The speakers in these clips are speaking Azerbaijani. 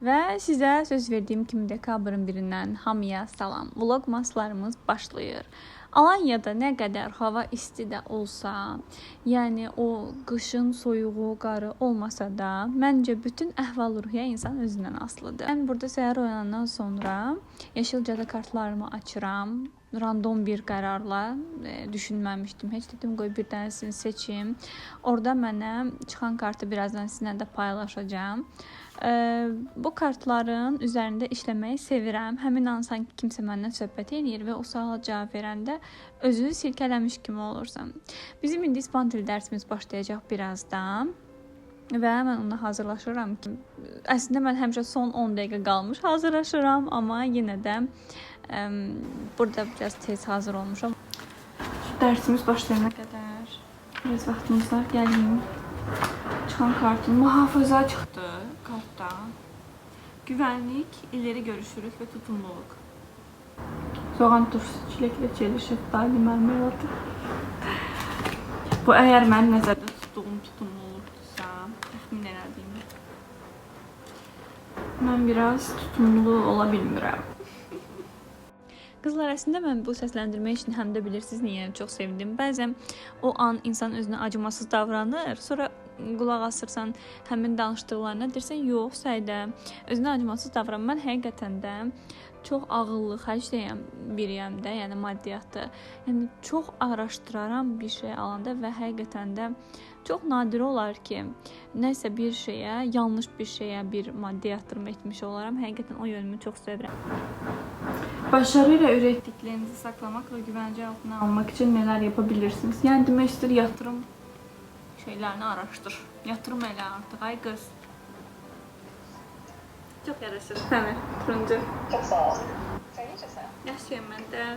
Və sizə söz verdiyim kimi dekabrın 1-dən hamıya salam. Vlogmaslarımız başlayır. Alanyada nə qədər hava isti də olsa, yəni o qışın soyuğu, qarı olmasa da, məncə bütün əhval-ruhiyyə insan özündən asılıdır. Mən burada səhər oyanandan sonra Yeşilcada kartlarımı açıram. Random bir qərarla düşünməmişdim. Heç dedim qoy bir dənəsini seçim. Orada mənə çıxan kartı birazdan sizinlə də paylaşacağam. Bu kartların üzərində işləməyi sevirəm. Həmin an sanki kimsə məndən söhbət edir və o suala cavab verəndə özünü silkələmiş kimi olursan. Bizim indi İspan dili dərsimiz başlayacaq birazdan. Və mən ona hazırlaşıram ki, əslində mən həmişə son 10 dəqiqə qalmış hazırlaşıram, amma yenə də burada biraz tez hazır olmuşam. Dərsimiz başlayana qədər biraz vaxtımız var, gəlin. Çıxan kartın mühafizə çıxdı kartdan. Güvənlik, ileri görüşürük və tutumluluq. Soğan turşusu, çiləklə çeli, şəftali, mərmeladı. Bu əgər mənim nəzərdə tutduğum tutumluluqdursa, təxmin elədiyim. Mən biraz tutumlu ola bilmirəm. Qızlar, əslində mən bu səsləndirmə işini həm də bilirsiniz niyə çox sevdim. Bəzən o an insan özünə acımasız davranır, sonra qulaq asırsan həmin danışdıqlarına, deyirsən, yox, Səidə, özünə acımasız davran. Mən həqiqətən də çox ağıllı, xərcləyən biriyəm də, yəni maddiyyatı. Yəni çox araşdıraram bir şey alanda və həqiqətən də çox nadir olar ki, nəsə bir şeyə, yanlış bir şeyə bir maddi yatırım etmiş olaram. Həqiqətən o yönümü çox sevirəm. Başarı ilə üretdiklərinizi saklamaq və güvence altına almaq üçün nələr yapabilirsiniz? Yəni demək istəyir, yatırım şeylərini araşdır. Yatırım elə artıq, ay qız. Çox yaraşır. Sənə, turuncu. Çox sağ ol. Sən necəsən? Yaxşıyam mən də.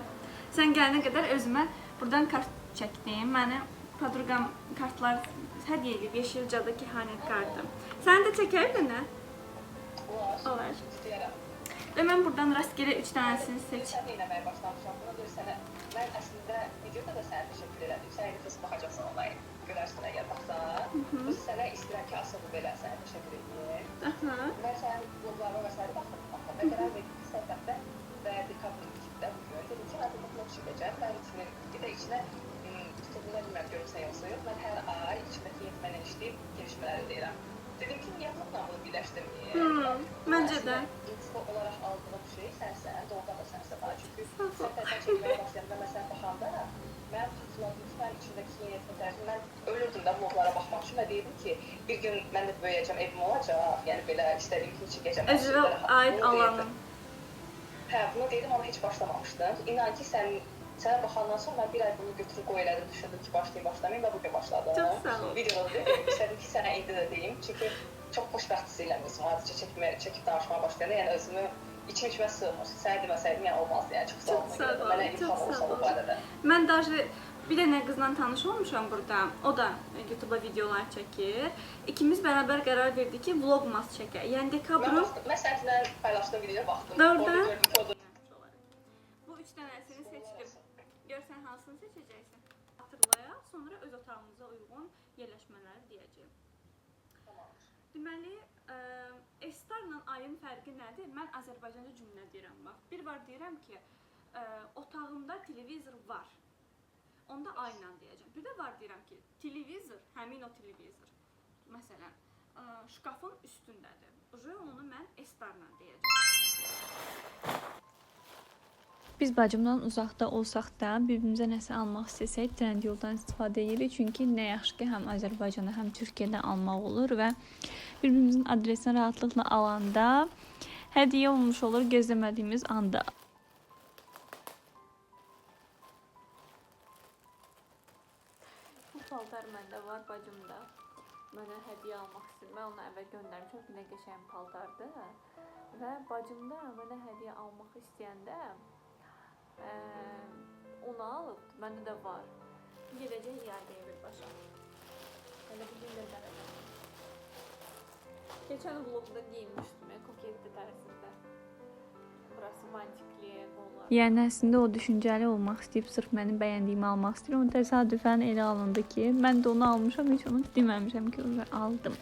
Sən gələnə qədər özümə buradan kart çəkdim. Mənə podruqam kartlar hədiyyə edib, Yeşilcada kehanət kartı. Səni də çəkəyim də nə? Olar. İstəyərəm. Və mən buradan rastgele 3 dənəsini seç. Sən də eləməyə başlamışam. Buna görə sənə, mən əslində videoda da sənə təşəkkür edirəm. Sən də baxacaqsan onları. Görərsən əgər baxsan. Biz sənə istəyirəm ki, asılı belə sənə təşəkkür edirəm. Mən sənin bloglarına və sənə baxdım. Və qərar verdim ki, səbəbdə və dekabrın 2-də bugün dedim ki, hazır blog çəkəcəm. Mən rutinin bir də içinə tutulduğuna bilməm görürsən yoxsa yox. Mən hər ay içindəki yetmənlə işləyib gelişmələri deyirəm. Dedim ki, niyə blogla bunu birləşdirməyim? Məncə də. İnfo olaraq aldığım şey sənsən, doğrudan da sənsən var. Çünki sən təzən çəkməyə başlayanda mən sənə baxanda mənim xatırladığım ki, mən içindəki yetmə tərcih, mən ölürdüm də bloglara baxmaq üçün və deyirdim ki, bir gün mən də böyüyəcəm, evim olacaq, yəni belə istədiyim kimi çəkəcəm. Özünə aid alanım. Hə, bunu deyirdim, amma heç başlamamışdım. İnan ki, sənə baxandan sonra mən bir ay bunu götürüb qoy elədim, düşündüm ki, başlayayım və bugün başladım. Çox sağ ol. Videoda dedim, istədim ki, sənə indi də deyim, çünki çox xoşbəxt hissələnmişəm, hadicə çəkib danışmağa başlayanda, yəni özümü içimə sığmır. Sənə deməsəydim, yəni olmazdı, yəni çox sağ olma. Mənə imkan olsa bu barədə. Mən даже bir dənə qızla tanış olmuşam burada. O da YouTube-a videolar çəkir. İkimiz bərabər qərar verdik ki, vlogmas çəkək. Yəni dekabrın... Mən səninlə paylaşdığım videoya baxdım. Doğrudan. Bu 3 dənəsini seçdim. Görsən hansını seçəcəksən? Hatırlayaq, sonra öz otağımıza uyğun yerləşmələri deyəcəyim. Deməli, Estarla ayın fərqi nədir? Mən Azərbaycanca cümlə deyirəm, bax. Bir var deyirəm ki, otağımda televizor var. Onda ayla deyəcəm. Bir də var deyirəm ki, televizor, həmin o televizor. Məsələn, şkafın üstündədir. Onu mən Estarla deyəcəm. Biz bacımdan uzaqda olsaq da, bir-birimizə nəsə almaq istəsək, trend yoldan istifadə edirik. Çünki nə yaxşı ki, həm Azərbaycanda, həm Türkiyədə almaq olur və bir-birimizin adresini rahatlıqla alanda hədiyyə olmuş olur gözləmədiyimiz anda. Bu paltar məndə var, bacımda. Mənə hədiyyə almaq istəyir. Mən ona əvvəl göndərmişəm, bir nə qəşəng paltardır. Və bacımda mənə hədiyyə almaq istəyəndə onu alıb, məndə də var. Gələcək iadəyə birbaşa. Hələ bugün də dərəcəm. Geçən vlogda giyinmişdim, koketli dərsində. Burası mantikliyə, qollar. Yəni əslində o düşüncəli olmaq istəyib, sırf mənim bəyəndiyimi almaq istəyir. Onu təsadüfən elə alındı ki, mən də onu almışam, heç onu deməmişəm ki, onu aldım.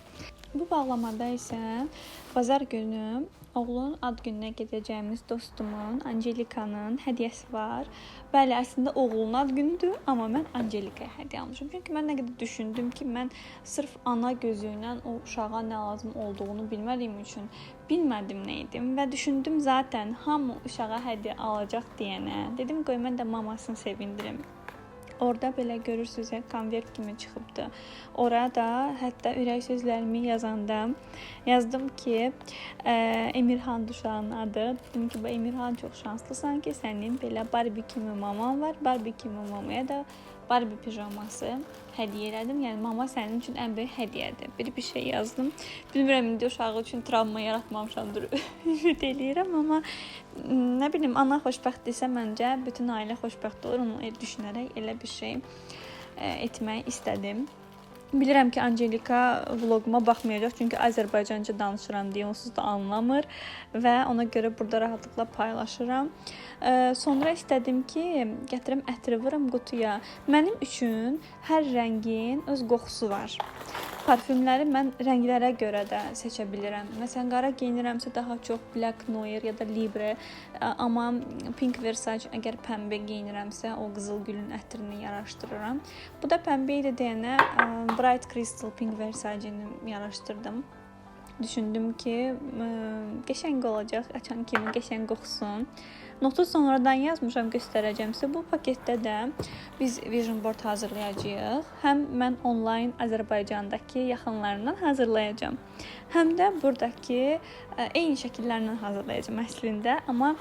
Bu bağlamada isə bazar günü oğlun ad gününə gedəcəyimiz dostumun Angelikanın hədiyyəsi var. Bəli, əslində oğlunun ad günüdür, amma mən Angelikaya hədiyyə almışam. Çünki mən nə qədər düşündüm ki, mən sırf ana gözü ilə o uşağa nə lazım olduğunu bilmədiyim üçün bilmədim nə idim və düşündüm zaten hamı uşağa hədiyyə alacaq deyənə. Dedim qoy mən də mamasını sevindirim. Orada belə görürsünüz, konvert kimi çıxıbdı. Orada hətta ürək sözlərimi yazanda yazdım ki, Emirhan uşağının adı. Dedim ki, Emirhan çox şanslısan ki, sənin belə Barbie kimi maman var. Barbie kimi mamaya da Barbie pijaması hədiyyə elədim. Yəni mama sənin üçün ən böyük hədiyyədir. Bir şey yazdım. Bilmirəm indi uşağı üçün travma yaratmamışamdır. Ümid eləyirəm, amma nə bilim, ana xoşbəxtdirsə məncə bütün ailə xoşbəxt olur. Onu düşünərək elə bir şey etmək istədim. Bilirəm ki, Angelika vloguma baxmayacaq, çünki Azərbaycanca danışıram deyə onsuz da anlamır və ona görə burada rahatlıqla paylaşıram. Sonra istədim ki, gətirim ətri vuram qutuya. Mənim üçün hər rəngin öz qoxusu var. Parfümləri mən rənglərə görə də seçə bilirəm. Məsələn, qara geyinirəmsə daha çox Black Noir ya da Libre, amma Pink Versace əgər pəmbə geyinirəmsə o qızıl gülün ətrini yaraşdırıram. Bu da pəmbə idi deyənə Bright Crystal Pink Versace-ni yaraşdırdım. Düşündüm ki, qəşəng olacaq, açan kimi qəşəng qoxusun. Notu sonradan yazmışam, göstərəcəm sizə. Bu paketdə də biz vision board hazırlayacağıq. Həm mən onlayn Azərbaycandakı yaxınlarından hazırlayacağam. Həm də buradakı eyni şəkillərlə hazırlayacağam əslində, amma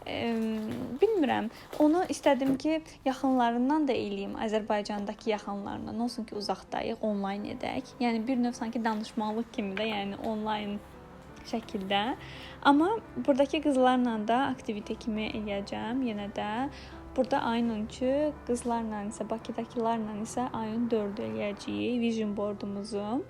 bilmirəm, onu istədim ki, yaxınlarından da eləyim, Azərbaycandakı yaxınlarından. Olsun ki, uzaqdayıq, onlayn edək. Yəni bir növ sanki danışmalıq kimi də, yəni onlayn şəkildə. Amma buradakı qızlarla da aktivite kimi eləyəcəm yenə də. Burada ayın 13-ü qızlarla isə, Bakıdakılarla isə ayın 4-ü eləyəcəyik vision boardumuzu.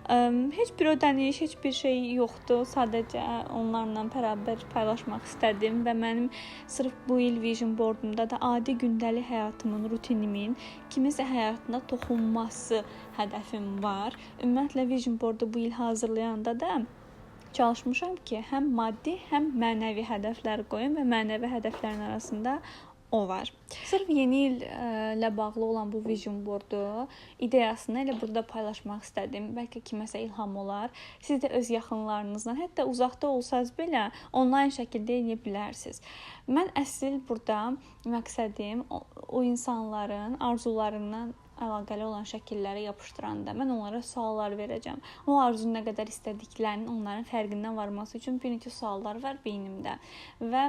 Heç bir ödəniş, heç bir şey yoxdur. Sadəcə onlarla bərabər paylaşmaq istədim və mənim sırf bu il vision boardumda da adi gündəlik həyatımın, rutinimin kiminsə həyatına toxunması hədəfim var. Ümumiyyətlə vision boardu bu il hazırlayanda da çalışmışam ki, həm maddi, həm mənəvi hədəflər qoyum və mənəvi hədəflərin arasında o var. Sırf yeni illə bağlı olan bu vision boardu ideyasını elə burada paylaşmaq istədim. Bəlkə kiməsə ilham olar. Siz də öz yaxınlarınızla, hətta uzaqda olsanız belə onlayn şəkildə edə bilərsiniz. Mən əsl burada məqsədim o insanların arzularından əlaqəli olan şəkilləri yapışdıranda mən onlara suallar verəcəm. O arzu nə qədər istədiklərinin onların fərqindən varması üçün bir neçə suallar var beynimdə və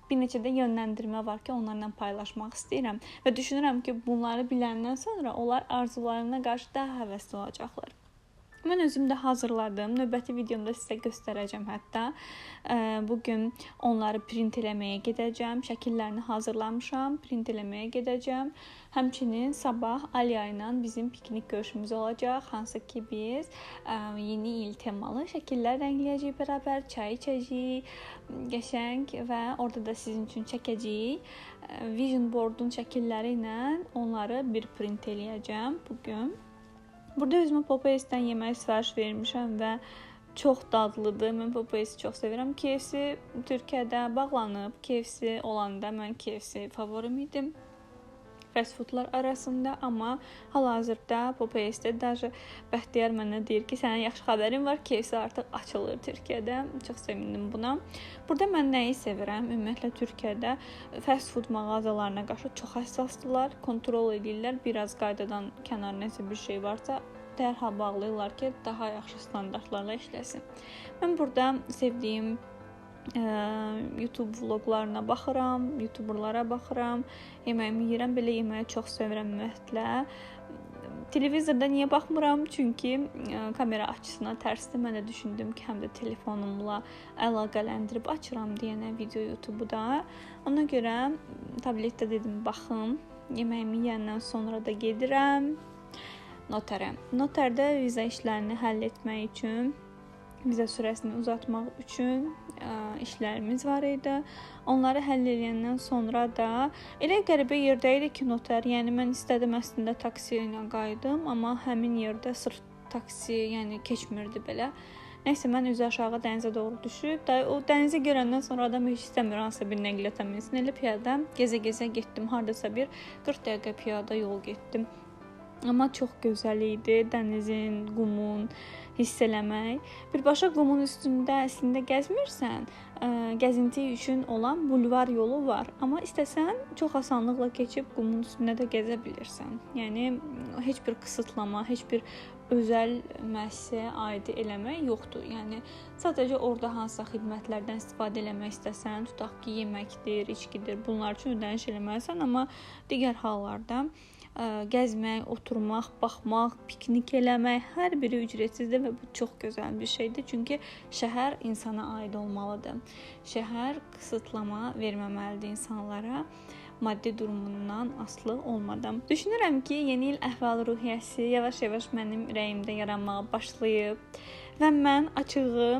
bir neçə də yönləndirmə var ki, onlarla paylaşmaq istəyirəm və düşünürəm ki, bunları biləndən sonra onlar arzularına qarşı daha həvəsli olacaqlar. Mən özüm də hazırladım. Növbəti videomda sizə göstərəcəm hətta. Bugün onları print eləməyə gedəcəm. Şəkillərini hazırlamışam. Print eləməyə gedəcəm. Həmçinin sabah Aliya ilə bizim piknik görüşümüz olacaq. Hansı ki biz yeni il temalı şəkillər rəngləyəcəyik bərabər, çay içəcəyik, qəşəng və orada da sizin üçün çəkəcəyik. Vision boardun şəkilləri ilə onları bir print eləyəcəm bugün. Burada özümə Popeyes'dən yemək sifariş vermişəm və çox dadlıdır. Mən Popeyes'i çox sevirəm. KFC Türkiyədə bağlanıb. KFC olanda mən KFC favorim idim fast foodlar arasında, amma hal-hazırda Popeyes'də даже Bəxtiyar mənə deyir ki, sənin yaxşı xəbərin var, KFC artıq açılır Türkiyədə. Çox sevindim buna. Burada mən nəyi sevirəm? Ümumiyyətlə Türkiyədə fast food mağazalarına qarşı çox həssasdılar, kontrol edirlər. Biraz qaydadan kənar nəsə bir şey varsa dərhal bağlayırlar ki, daha yaxşı standartlarla işləsin. Mən burada sevdiyim YouTube vloglarına baxıram, YouTuberlara baxıram, yeməyimi yeyirəm, belə yeməyi çox sevirəm ümumiyyətlə. Televizorda niyə baxmıram? Çünki kamera açısına tərsdir. Mən də düşündüm ki, həm də telefonumla əlaqələndirib açıram deyənə video YouTube'u da. Ona görə tabletdə dedim baxım. Yeməyimi yeyəndən sonra da gedirəm notara. Notarda viza işlərini həll etmək üçün, viza sürəsini uzatmaq üçün işlərimiz var idi. Onları həll edəndən sonra da elə qəribə yerdə idi ki, notar, yəni mən istədim əslində taksi ilə qayıdım, amma həmin yerdə sırf taksi, yəni keçmirdi belə. Nəysə mən üzü aşağı dənizə doğru düşüb, o dənizi görəndən sonra adam heç istəmir hansısa bir nəqliyyata minsin. Elə piyada gəzə-gəzə getdim. Hardasa bir 40 dəqiqə piyada yol getdim. Amma çox gözəl idi dənizin, qumun hiss eləmək. Birbaşa qumun üstündə əslində gəzmirsən, gəzinti üçün olan bulvar yolu var. Amma istəsən çox asanlıqla keçib qumun üstündə də gəzə bilirsən. Yəni heç bir qısıtlama, heç bir özəl müəssisəyə aid eləmək yoxdur. Yəni sadəcə orada hansısa xidmətlərdən istifadə eləmək istəsən, tutaq ki, yeməkdir, içkidir, bunlar üçün ödəniş eləməlisən, amma digər hallarda gəzmək, oturmaq, baxmaq, piknik eləmək hər biri ücretsizdir və bu çox gözəl bir şeydir. Çünki şəhər insana aid olmalıdır. Şəhər qısıtlama verməməlidir insanlara, maddi durumundan asılı olmadan. Düşünürəm ki, yeni il əhval-ruhiyyəsi yavaş-yavaş mənim ürəyimdə yaranmağa başlayıb və mən açığı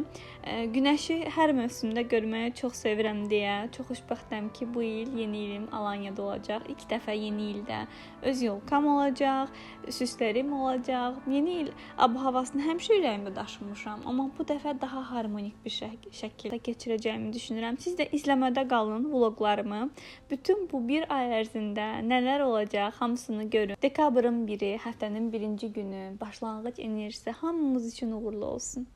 günəşi hər mövsümdə görməyi çox sevirəm deyə çox xoşbəxtəm ki, bu il yeni ilim Alanyada olacaq. İlk dəfə yeni ildə öz yolkam olacaq, süslərim olacaq. Yeni il ab-havasını həmişə ürəyimdə daşımışam, amma bu dəfə daha harmonik bir şəkildə keçirəcəyimi düşünürəm. Siz də izləmədə qalın vloqlarımı. Bütün bu bir ay ərzində nələr olacaq, hamısını görün. Dekabrın 1-i, həftənin 1-ci günü, başlanğıc enerjisi hamımız üçün uğurlu olsun.